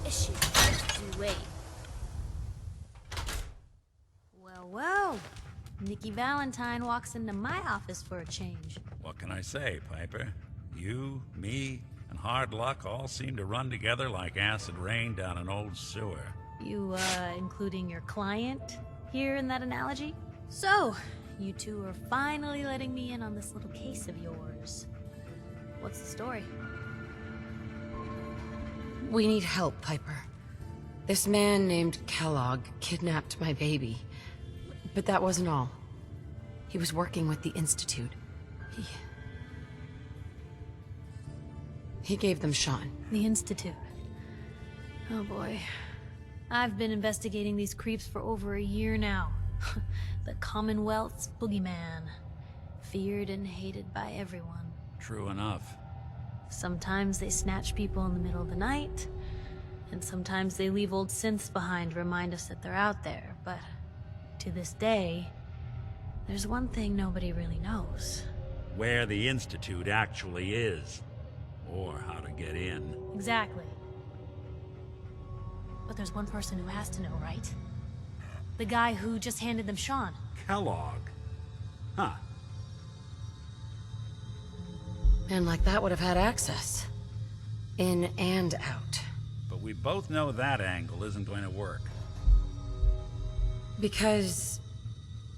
Issue. Wait. Well. Nikki Valentine walks into my office for a change. What can I say, Piper? You, me, and hard luck all seem to run together like acid rain down an old sewer. You, including your client here in that analogy? So, you two are finally letting me in on this little case of yours. What's the story? We need help, Piper. This man named Kellogg kidnapped my baby. But that wasn't all. He was working with the Institute. He gave them Sean. The Institute. Oh boy. I've been investigating these creeps for over a year now. The Commonwealth's boogeyman. Feared and hated by everyone. True enough. Sometimes they snatch people in the middle of the night, and sometimes they leave old synths behind to remind us that they're out there, but to this day, there's one thing nobody really knows. Where the Institute actually is. Or how to get in. Exactly. But there's one person who has to know, right? The guy who just handed them Sean. Kellogg. Huh. Man like that would have had access. In and out. But we both know that angle isn't going to work. Because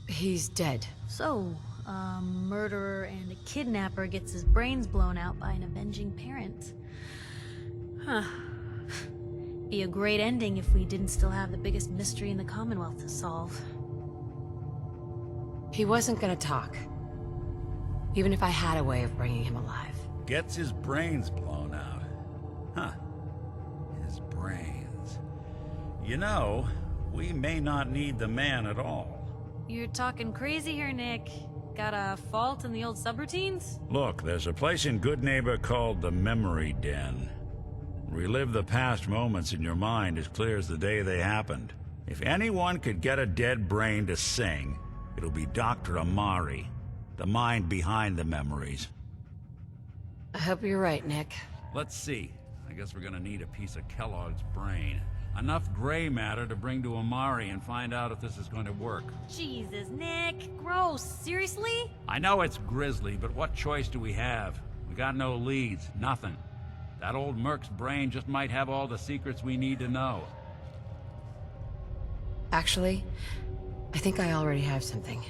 he's dead. So, a murderer and a kidnapper gets his brains blown out by an avenging parent. Huh. Be a great ending if we didn't still have the biggest mystery in the Commonwealth to solve. He wasn't gonna talk. Even if I had a way of bringing him alive. Gets his brains blown out. Huh. His brains. You know, we may not need the man at all. You're talking crazy here, Nick. Got a fault in the old subroutines? Look, there's a place in Good Neighbor called the Memory Den. Relive the past moments in your mind as clear as the day they happened. If anyone could get a dead brain to sing, it'll be Dr. Amari, the mind behind the memories. I hope you're right, Nick. Let's see. I guess we're gonna need a piece of Kellogg's brain. Enough gray matter to bring to Amari and find out if this is going to work. Jesus, Nick. Gross. Seriously? I know it's grisly, but what choice do we have? We got no leads, nothing. That old Merc's brain just might have all the secrets we need to know. Actually, I think I already have something.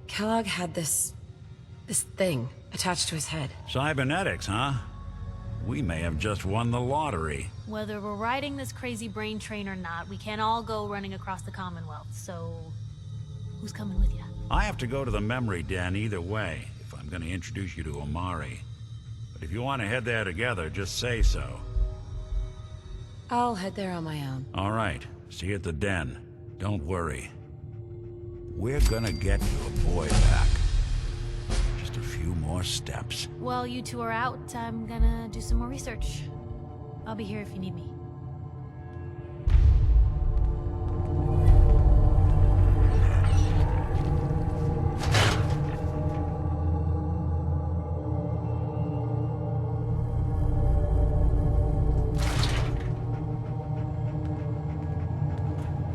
Kellogg had this thing attached to his head. Cybernetics, huh? We may have just won the lottery. Whether we're riding this crazy brain train or not, we can't all go running across the Commonwealth, so... who's coming with you? I have to go to the Memory Den either way, if I'm going to introduce you to Amari. But if you want to head there together, just say so. I'll head there on my own. All right. See you at the den. Don't worry. We're gonna get your boy back. Just a few more steps. While you two are out, I'm gonna do some more research. I'll be here if you need me.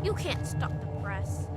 You can't stop the press.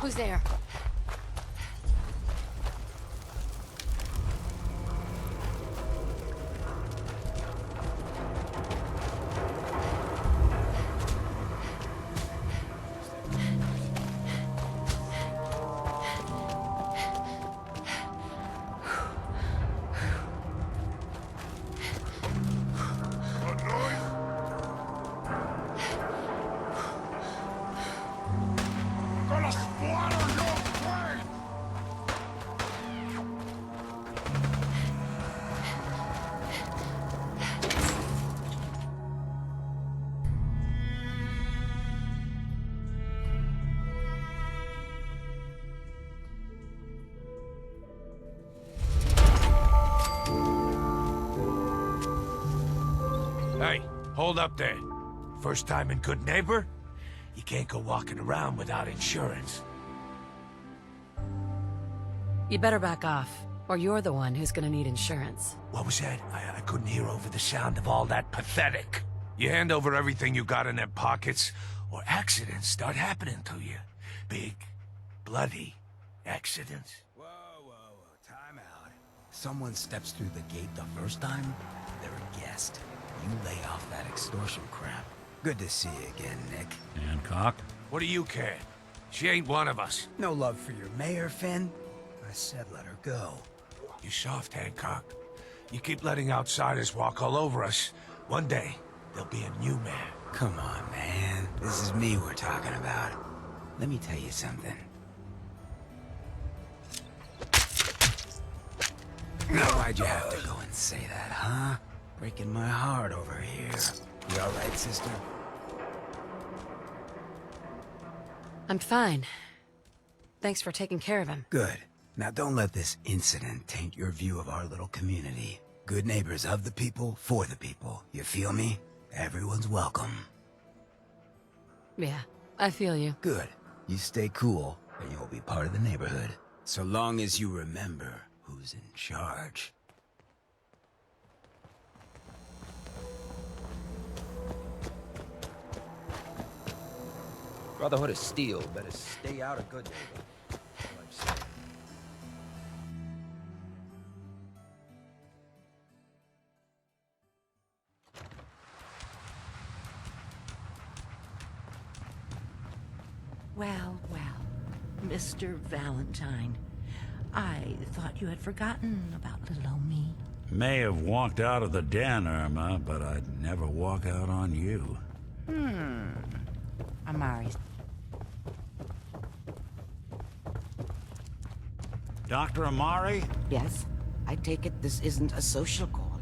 Who's there? Hey, hold up there. First time in Good Neighbor? You can't go walking around without insurance. You better back off, or you're the one who's gonna need insurance. What was that? I couldn't hear over the sound of all that pathetic. You hand over everything you got in them pockets, or accidents start happening to you. Big, bloody accidents. Whoa, time out. Someone steps through the gate the first time, they're a guest. You lay off that extortion crap. Good to see you again, Nick. Hancock? What do you care? She ain't one of us. No love for your mayor, Finn? I said let her go. You soft, Hancock. You keep letting outsiders walk all over us. One day, there'll be a new man. Come on, man. This is me we're talking about. Let me tell you something. Why'd you have to go and say that, huh? Breaking my heart over here. You all right, sister? I'm fine. Thanks for taking care of him. Good. Now don't let this incident taint your view of our little community. Good neighbors of the people, for the people. You feel me? Everyone's welcome. Yeah, I feel you. Good. You stay cool, and you'll be part of the neighborhood. So long as you remember who's in charge. Brotherhood of Steel better stay out of Good Neighbor. That's all I'm saying. Well, Mr. Valentine. I thought you had forgotten about little old me. May have walked out of the den, Irma, but I'd never walk out on you. Amari's. Dr. Amari? Yes? I take it this isn't a social call.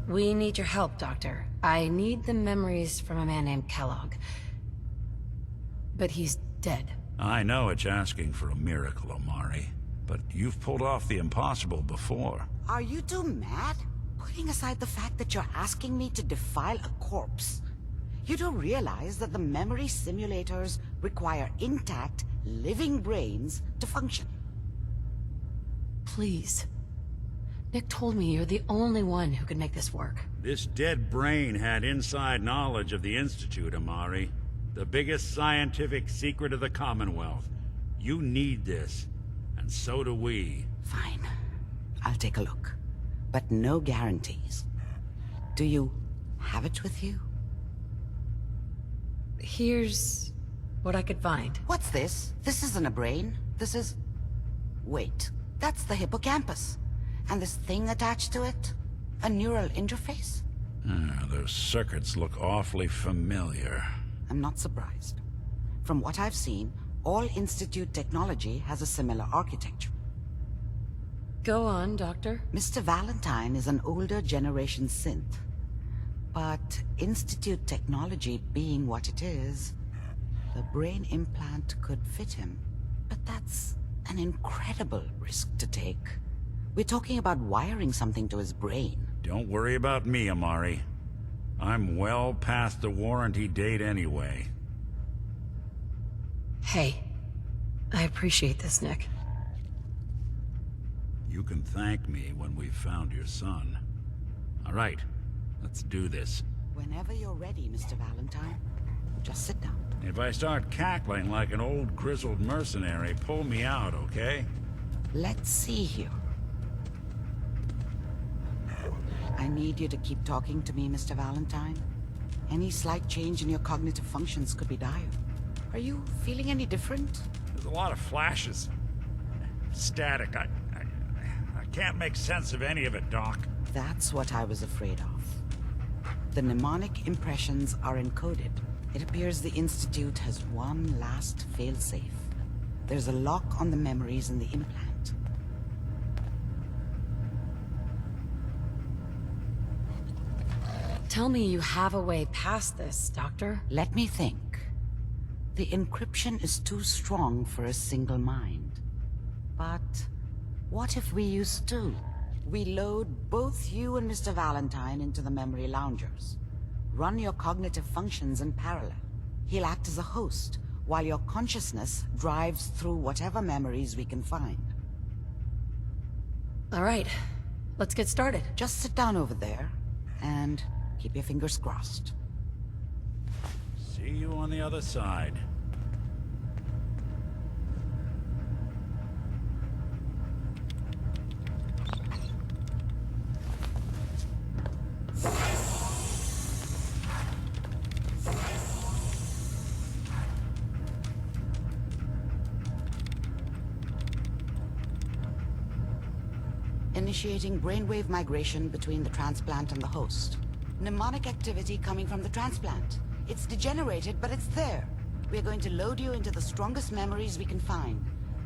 We need your help, Doctor. I need the memories from a man named Kellogg. But he's dead. I know it's asking for a miracle, Amari, but you've pulled off the impossible before. Are you two mad? Putting aside the fact that you're asking me to defile a corpse, you don't realize that the memory simulators require intact, living brains to function. Please. Nick told me you're the only one who could make this work. This dead brain had inside knowledge of the Institute, Amari. The biggest scientific secret of the Commonwealth. You need this, and so do we. Fine. I'll take a look. But no guarantees. Do you have it with you? Here's what I could find. What's this? This isn't a brain. This is... Wait. That's the hippocampus. And this thing attached to it? A neural interface? Those circuits look awfully familiar. I'm not surprised. From what I've seen, all Institute technology has a similar architecture. Go on, Doctor. Mr. Valentine is an older generation synth. But Institute technology being what it is, the brain implant could fit him. But that's an incredible risk to take. We're talking about wiring something to his brain. Don't worry about me, Amari. I'm well past the warranty date anyway. Hey, I appreciate this, Nick. You can thank me when we've found your son. All right, let's do this. Whenever you're ready, Mr. Valentine. Just sit down. If I start cackling like an old grizzled mercenary, pull me out, okay? Let's see here. I need you to keep talking to me, Mr. Valentine. Any slight change in your cognitive functions could be dire. Are you feeling any different? There's a lot of flashes. Static. I can't make sense of any of it, Doc. That's what I was afraid of. The mnemonic impressions are encoded. It appears the Institute has one last failsafe. There's a lock on the memories in the implant. Tell me you have a way past this, Doctor. Let me think. The encryption is too strong for a single mind. But what if we use two? We load both you and Mr. Valentine into the memory loungers. Run your cognitive functions in parallel. He'll act as a host, while your consciousness drives through whatever memories we can find. All right, let's get started. Just sit down over there, and keep your fingers crossed. See you on the other side. Initiating brainwave migration between the transplant and the host. Mnemonic activity coming from the transplant. It's degenerated, but it's there. We're going to load you into the strongest memories we can find.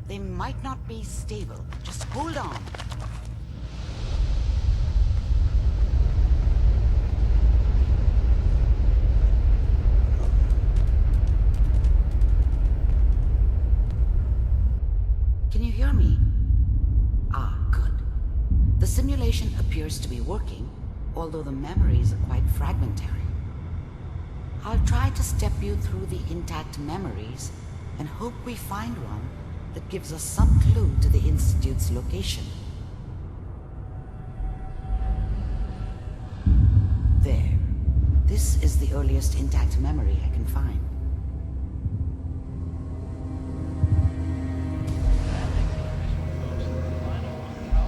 They might not be stable. Just hold on. Can you hear me? Ah, good. The simulation appears to be working, although the memories are quite fragmentary. I'll try to step you through the intact memories and hope we find one that gives us some clue to the Institute's location. There. This is the earliest intact memory I can find.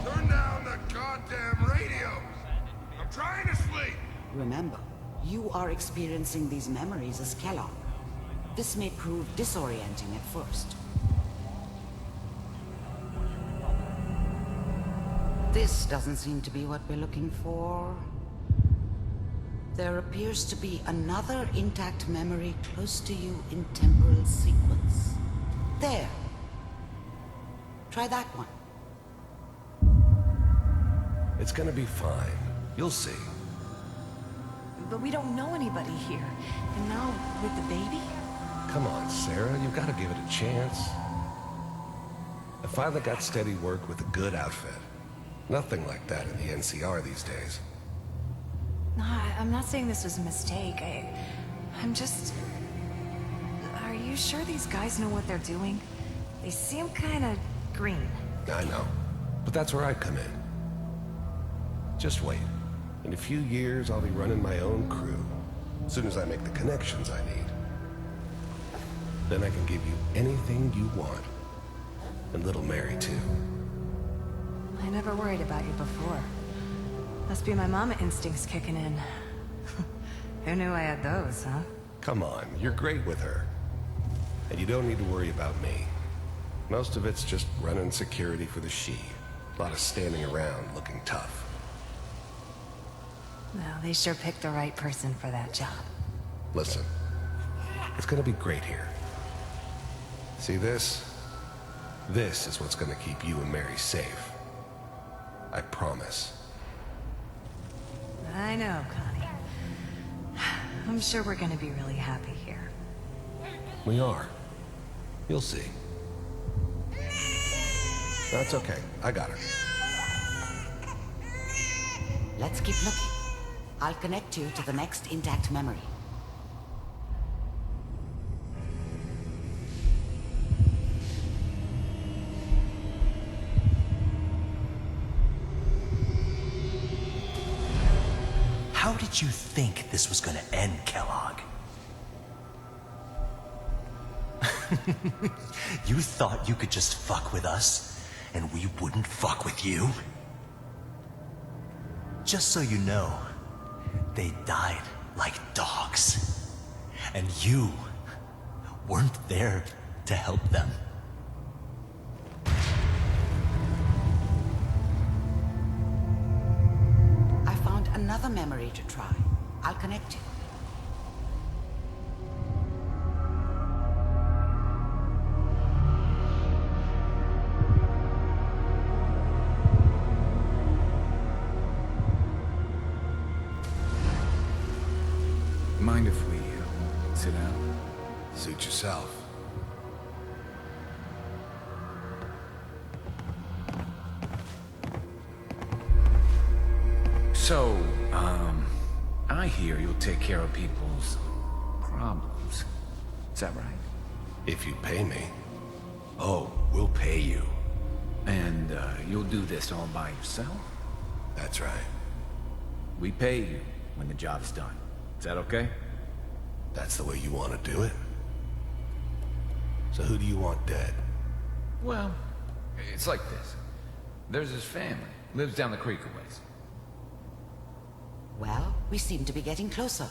Turn down the goddamn radios! I'm trying to sleep! Remember, you are experiencing these memories as Kellogg. This may prove disorienting at first. This doesn't seem to be what we're looking for. There appears to be another intact memory close to you in temporal sequence. There. Try that one. It's gonna be fine. You'll see. But we don't know anybody here. And now, with the baby? Come on, Sarah, you've gotta give it a chance. I finally got steady work with a good outfit. Nothing like that in the NCR these days. No, I'm not saying this was a mistake. I'm just... Are you sure these guys know what they're doing? They seem kinda green. I know, but that's where I come in. Just wait. In a few years, I'll be running my own crew. As soon as I make the connections I need. Then I can give you anything you want. And little Mary, too. I never worried about you before. Must be my mama instincts kicking in. Who knew I had those, huh? Come on, you're great with her. And you don't need to worry about me. Most of it's just running security for the she. A lot of standing around looking tough. Well, they sure picked the right person for that job. Listen, it's gonna be great here. See this? This is what's gonna keep you and Mary safe. I promise. I know, Connie. I'm sure we're gonna be really happy here. We are. You'll see. That's okay. I got her. Let's keep looking. I'll connect you to the next intact memory. How did you think this was gonna end, Kellogg? You thought you could just fuck with us, and we wouldn't fuck with you? Just so you know, they died like dogs. And you weren't there to help them. I found another memory to try. I'll connect you. Mind if we sit down? Suit yourself. So, I hear you'll take care of people's problems. Is that right? If you pay me. Oh, we'll pay you. And, you'll do this all by yourself? That's right. We pay you when the job's done. Is that okay? That's the way you want to do it? So who do you want dead? Well, it's like this. There's his family. Lives down the creek a ways. Well, we seem to be getting closer.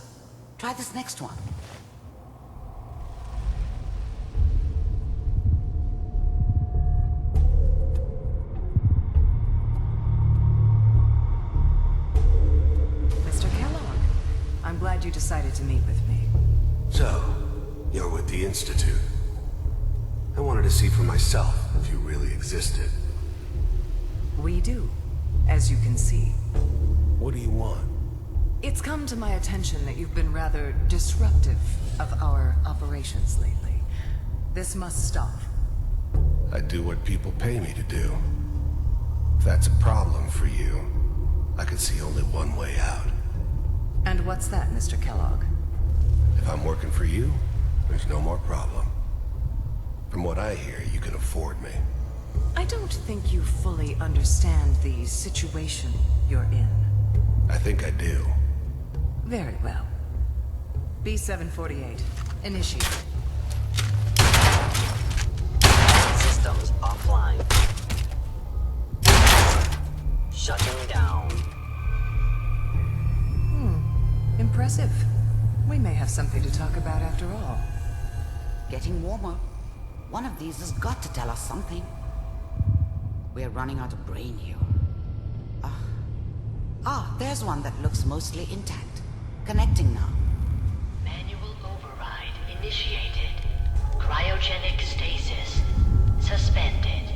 Try this next one. Mr. Kellogg, I'm glad you decided to meet with me. So, you're with the Institute. I wanted to see for myself if you really existed. We do, as you can see. What do you want? It's come to my attention that you've been rather disruptive of our operations lately. This must stop. I do what people pay me to do. If that's a problem for you, I can see only one way out. And what's that, Mr. Kellogg? If I'm working for you, there's no more problem. From what I hear, you can afford me. I don't think you fully understand the situation you're in. I think I do. Very well. B-748, initiate. Systems offline. Shutting down. Impressive. We may have something to talk about after all. Getting warmer. One of these has got to tell us something. We're running out of brain here. There's one that looks mostly intact. Connecting now. Manual override initiated. Cryogenic stasis suspended.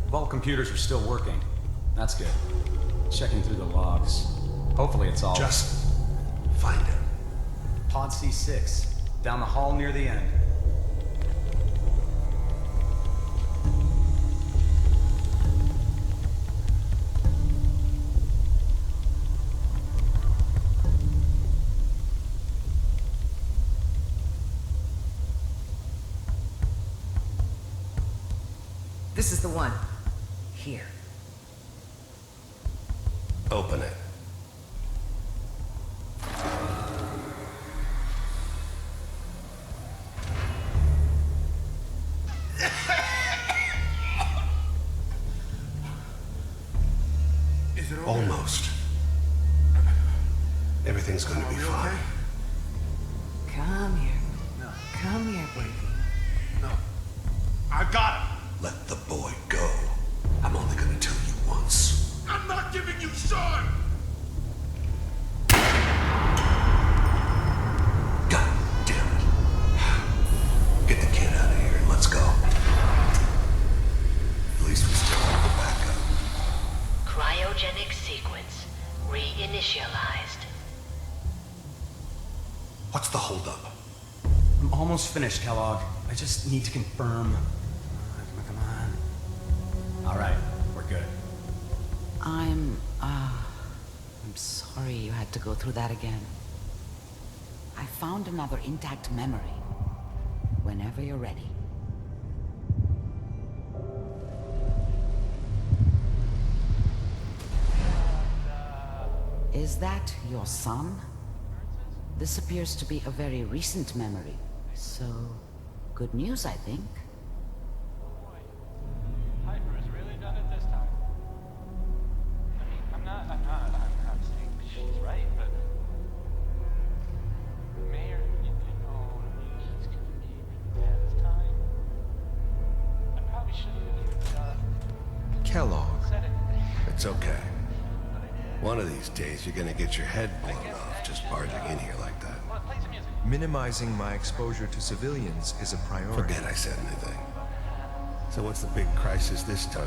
Vault computers are still working. That's good. Checking through the logs. Hopefully it's all... Just find him. Pod C6. Down the hall near the end. This is the one. Here. Open it. Is it Almost. Everything's going to be fine. Come here. No. Come here, baby. No. I got him. Let the boy go. I'm only going to tell you once. I'm not giving you Sean. God damn it. Get the kid out of here and let's go. At least we still have the backup. Cryogenic sequence reinitialized. What's the holdup? I'm almost finished, Kellogg. I just need to confirm. Come on. All right, we're good. I'm sorry you had to go through that again. I found another intact memory. Whenever you're ready. Is that your son? This appears to be a very recent memory, so Good news, I think. Piper has really done it this time. I mean, I'm not saying she's right, but Mayor, you know, he's gonna be bad this time. I probably shouldn't even, Kellogg. said it. It's okay. One of these days, you're gonna get your head blown off just barging in here like that. Minimizing my exposure to civilians is a priority. Forget I said anything. So what's the big crisis this time?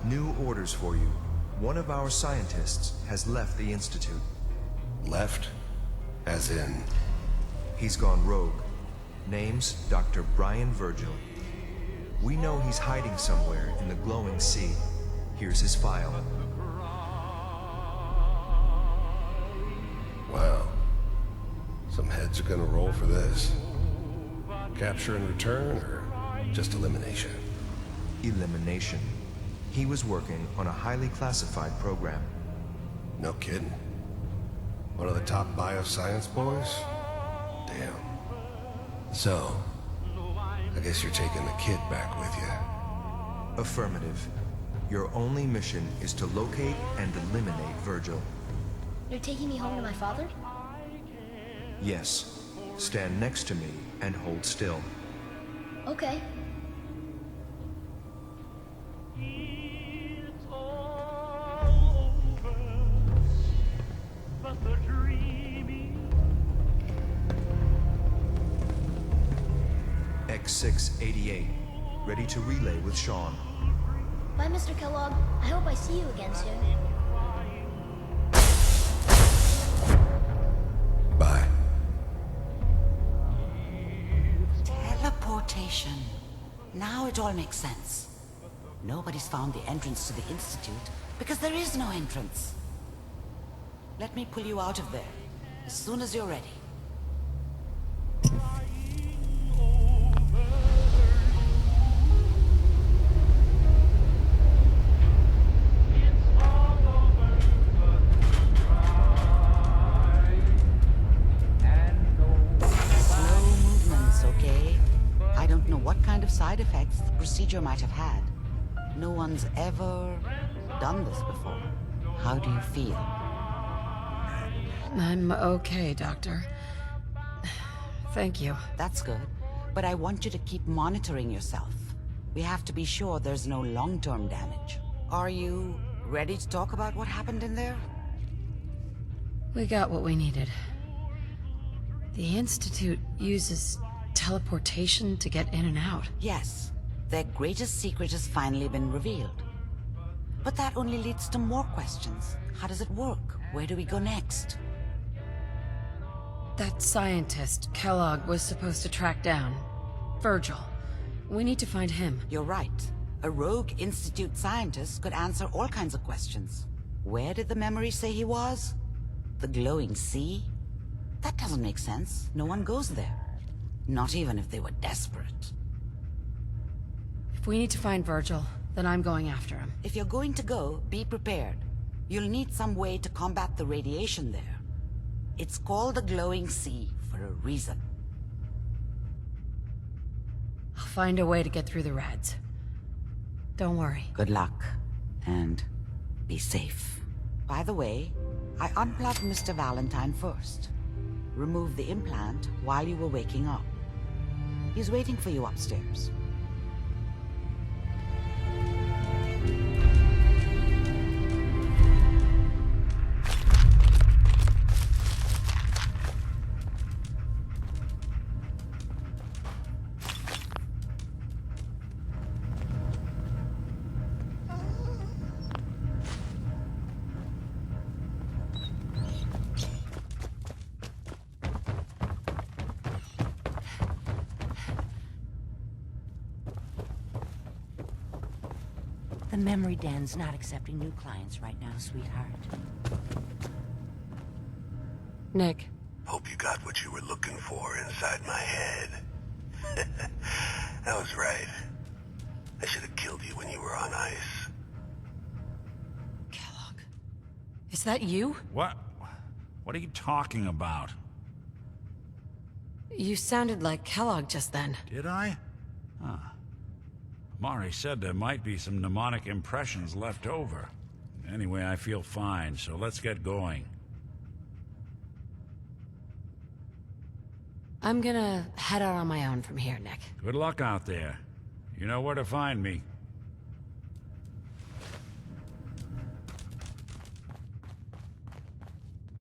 New orders for you. One of our scientists has left the Institute. Left? As in? He's gone rogue. Name's Dr. Brian Virgil. We know he's hiding somewhere in the glowing sea. Here's his file. Wow. Some heads are gonna roll for this. Capture and return, or just elimination? Elimination. He was working on a highly classified program. No kidding. One of the top bioscience boys? Damn. So, I guess you're taking the kid back with you. Affirmative. Your only mission is to locate and eliminate Virgil. You're taking me home to my father? Yes. Stand next to me and hold still. Okay. X688. Ready to relay with Sean. Bye, Mr. Kellogg. I hope I see you again soon. Bye. Teleportation. Now it all makes sense. Nobody's found the entrance to the Institute because there is no entrance. Let me pull you out of there as soon as you're ready. Slow movements, okay? I don't know what kind of side effects the procedure might have had. No one's ever done this before. How do you feel? I'm okay, Doctor. Thank you. That's good. But I want you to keep monitoring yourself. We have to be sure there's no long-term damage. Are you ready to talk about what happened in there? We got what we needed. The Institute uses teleportation to get in and out. Yes. Their greatest secret has finally been revealed. But that only leads to more questions. How does it work? Where do we go next? That scientist, Kellogg, was supposed to track down. Virgil. We need to find him. You're right. A rogue Institute scientist could answer all kinds of questions. Where did the memory say he was? The glowing sea? That doesn't make sense. No one goes there. Not even if they were desperate. If we need to find Virgil, then I'm going after him. If you're going to go, be prepared. You'll need some way to combat the radiation there. It's called the glowing sea for a reason. I'll find a way to get through the rads. Don't worry. Good luck. And be safe. By the way, I unplugged Mr. Valentine first. Removed the implant while you were waking up. He's waiting for you upstairs. The memory den's not accepting new clients right now, sweetheart. Nick. Hope you got what you were looking for inside my head. That was right. I should have killed you when you were on ice. Kellogg. Is that you? What? What are you talking about? You sounded like Kellogg just then. Did I? Huh. Mari said there might be some mnemonic impressions left over. Anyway, I feel fine, so let's get going. I'm gonna head out on my own from here, Nick. Good luck out there. You know where to find me.